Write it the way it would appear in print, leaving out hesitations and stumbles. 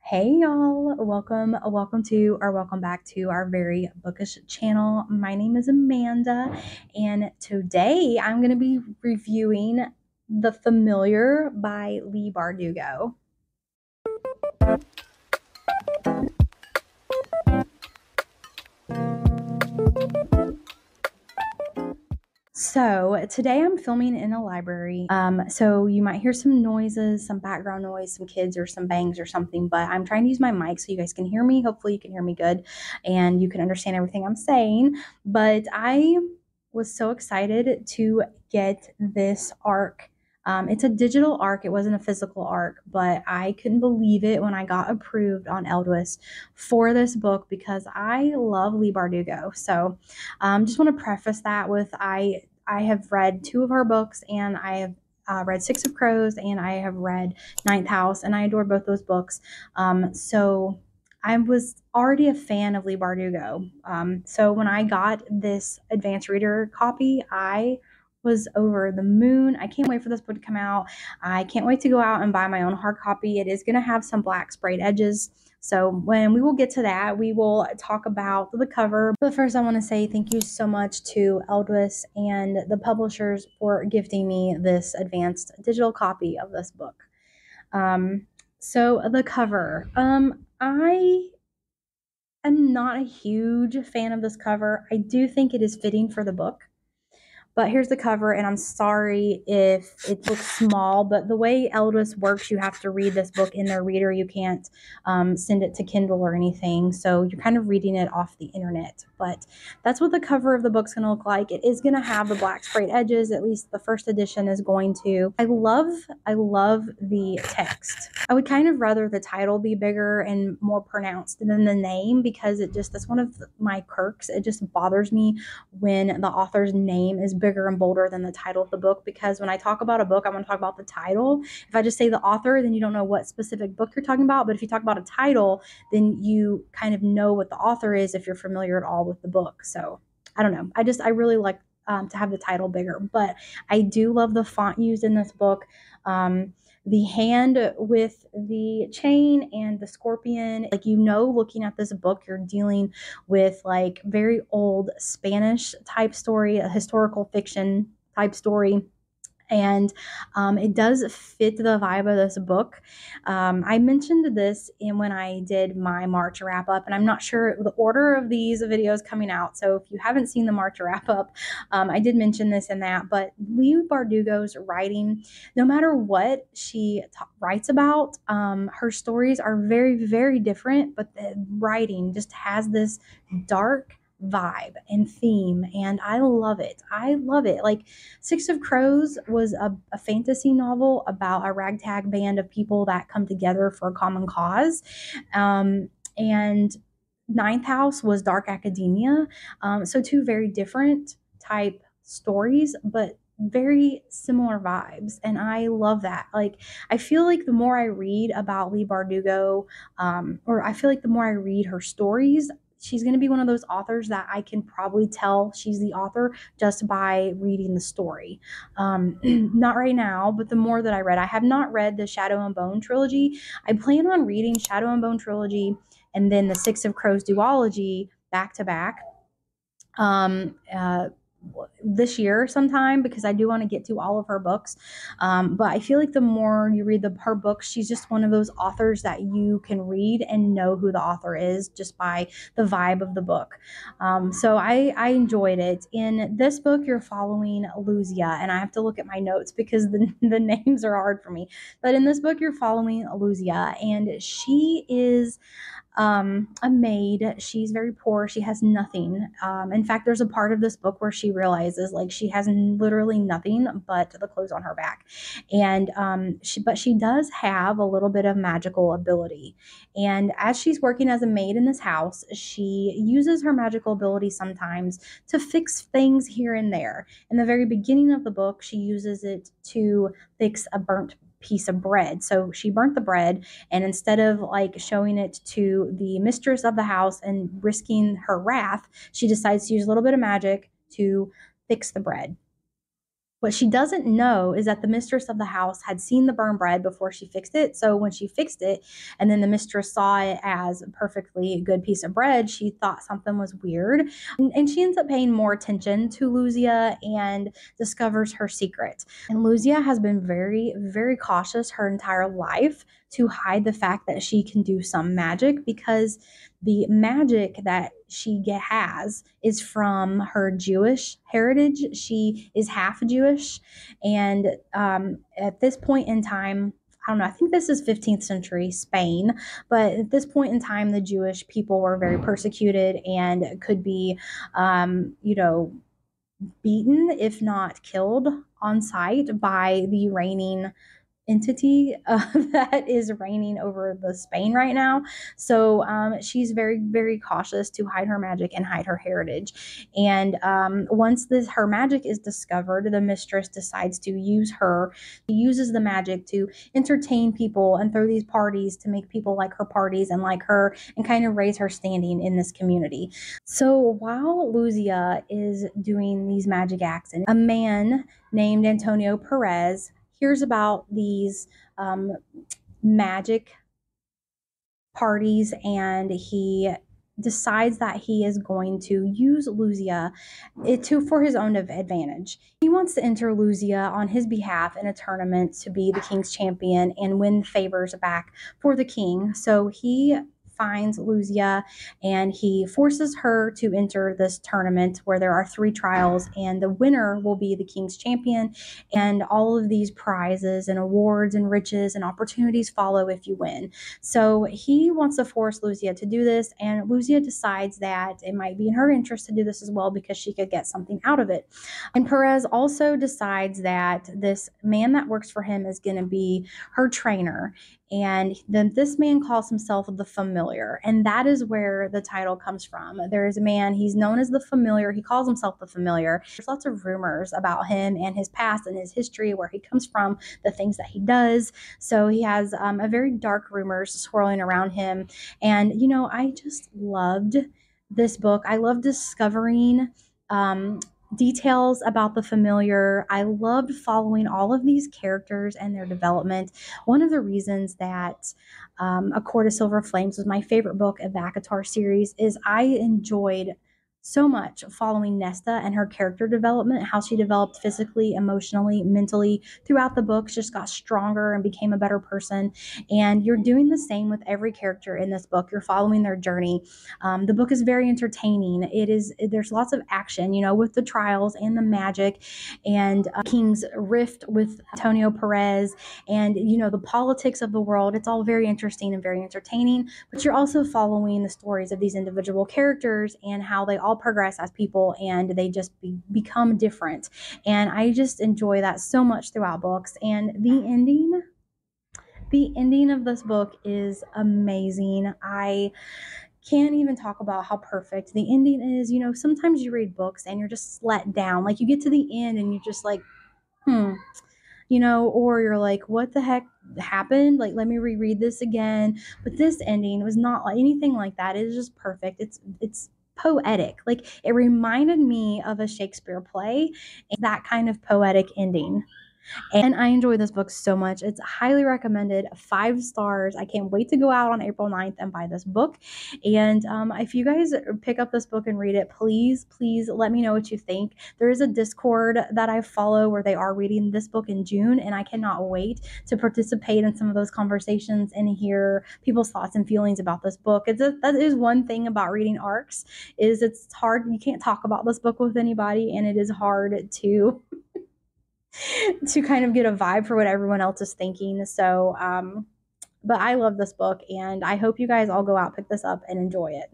Hey y'all, welcome back to our very bookish channel. My name is Amanda, and today I'm going to be reviewing The Familiar by Leigh Bardugo. So today I'm filming in a library. So you might hear some noises, some background noise, some kids or some bangs or something, but I'm trying to use my mic so you guys can hear me. Hopefully you can hear me good and you can understand everything I'm saying. But I was so excited to get this ARC. It's a digital ARC. It wasn't a physical ARC, but I couldn't believe it when I got approved on Eldwis for this book because I love Leigh Bardugo. So just want to preface that with I have read two of her books, and I have read Six of Crows, and I have read Ninth House, and I adore both those books. So I was already a fan of Leigh Bardugo. So when I got this advanced reader copy, I was over the moon. I can't wait for this book to come out. I can't wait to go out and buy my own hard copy. It is going to have some black sprayed edges. So when we will get to that, we will talk about the cover. But first, I want to say thank you so much to Eldwis and the publishers for gifting me this advanced digital copy of this book. So the cover. I am not a huge fan of this cover. I do think it is fitting for the book. But here's the cover, and I'm sorry if it looks small, but the way Eldwis works, you have to read this book in their reader. You can't send it to Kindle or anything, so you're kind of reading it off the internet. But that's what the cover of the book's going to look like. It is going to have the black sprayed edges. At least the first edition is going to. I love the text. I would kind of rather the title be bigger and more pronounced than the name because that's one of my quirks. It just bothers me when the author's name is bigger and bolder than the title of the book, because when I talk about a book, I want to talk about the title. If I just say the author, then you don't know what specific book you're talking about. But if you talk about a title, then you kind of know what the author is if you're familiar at all with the book. So I don't know. I really like to have the title bigger, but I do love the font used in this book. The hand with the chain and the scorpion, like, looking at this book, you're dealing with like very old Spanish type story, a historical fiction type story. And it does fit the vibe of this book. I mentioned this when I did my March wrap up, and I'm not sure the order of these videos coming out. So if you haven't seen the March wrap up, I did mention this in that. But Leigh Bardugo's writing, no matter what she writes about, her stories are very, very different. But the writing just has this dark vibe and theme, and I love it. Like, Six of Crows was a fantasy novel about a ragtag band of people that come together for a common cause, and Ninth House was dark academia. So two very different type stories, but very similar vibes, and I love that. Like, I feel like the more I read about Leigh Bardugo, or I feel like the more I read her stories, she's going to be one of those authors that I can probably tell she's the author just by reading the story. Not right now, but the more that I read, I have not read the Shadow and Bone trilogy. I plan on reading Shadow and Bone trilogy and then the Six of Crows duology back to back. This year sometime, because I do want to get to all of her books. But I feel like the more you read her books, she's just one of those authors that you can read and know who the author is just by the vibe of the book. So I enjoyed it. In this book, you're following Luzia, and I have to look at my notes because the names are hard for me. But in this book, you're following Luzia, and she is a maid. She's very poor. She has nothing. In fact, there's a part of this book where she realizes, like, she has literally nothing but the clothes on her back. And but she does have a little bit of magical ability. And as she's working as a maid in this house, she uses her magical ability sometimes to fix things here and there. In the very beginning of the book, she uses it to fix a burnt piece of bread. So she burnt the bread, and instead of like showing it to the mistress of the house and risking her wrath, she decides to use a little bit of magic to fix the bread. What she doesn't know is that the mistress of the house had seen the burned bread before she fixed it. So when she fixed it, and then the mistress saw it as a perfectly good piece of bread, she thought something was weird. And she ends up paying more attention to Luzia and discovers her secret. And Luzia has been very, very cautious her entire life to hide the fact that she can do some magic, because the magic that she has is from her Jewish heritage. She is half Jewish. And at this point in time, I don't know, I think this is 15th century Spain, but at this point in time, the Jewish people were very persecuted and could be, beaten, if not killed on sight by the reigning entity that is reigning over the Spain right now. So she's very, very cautious to hide her magic and hide her heritage. And once her magic is discovered, the mistress decides to use her. She uses the magic to entertain people and throw these parties to make people like her parties and like her, and kind of raise her standing in this community. So while Luzia is doing these magic acts, and a man named Antonio Perez hears about these magic parties, and he decides that he is going to use Luzia for his own advantage. He wants to enter Luzia on his behalf in a tournament to be the king's champion and win favors back for the king. So he finds Luzia and he forces her to enter this tournament where there are 3 trials, and the winner will be the king's champion, and all of these prizes and awards and riches and opportunities follow if you win. So he wants to force Luzia to do this, and Luzia decides that it might be in her interest to do this as well because she could get something out of it. And Perez also decides that this man that works for him is going to be her trainer. And then this man calls himself the Familiar, and that is where the title comes from. There is a man, he's known as the Familiar. He calls himself the Familiar. There's lots of rumors about him and his past and his history, where he comes from, the things that he does. So he has a very dark rumors swirling around him. And, I just loved this book. I love discovering details about the Familiar. I loved following all of these characters and their development. One of the reasons that A Court of Silver Flames was my favorite book of the ACOTAR series is I enjoyed so much following Nesta and her character development, how she developed physically, emotionally, mentally throughout the books, just got stronger and became a better person. And you're doing the same with every character in this book. You're following their journey. The book is very entertaining. There's lots of action, with the trials and the magic, and King's rift with Antonio Perez, and the politics of the world. It's all very interesting and very entertaining, but you're also following the stories of these individual characters and how they all progress as people, and they just become different. And I just enjoy that so much throughout books. And the ending of this book is amazing. I can't even talk about how perfect the ending is. Sometimes you read books and you're just let down. Like, you get to the end and you're just like, or you're like, what the heck happened? Like, let me reread this again. But this ending was not like anything like that. It is just perfect. It's poetic. Like, it reminded me of a Shakespeare play, and that kind of poetic ending. And I enjoy this book so much. It's highly recommended, 5 stars. I can't wait to go out on April 9th and buy this book. And if you guys pick up this book and read it, please let me know what you think. There is a Discord that I follow where they are reading this book in June, and I cannot wait to participate in some of those conversations and hear people's thoughts and feelings about this book. That is one thing about reading ARCs, is it's hard. You can't talk about this book with anybody, and it is hard to kind of get a vibe for what everyone else is thinking. So, but I love this book, and I hope you guys all go out, pick this up, and enjoy it.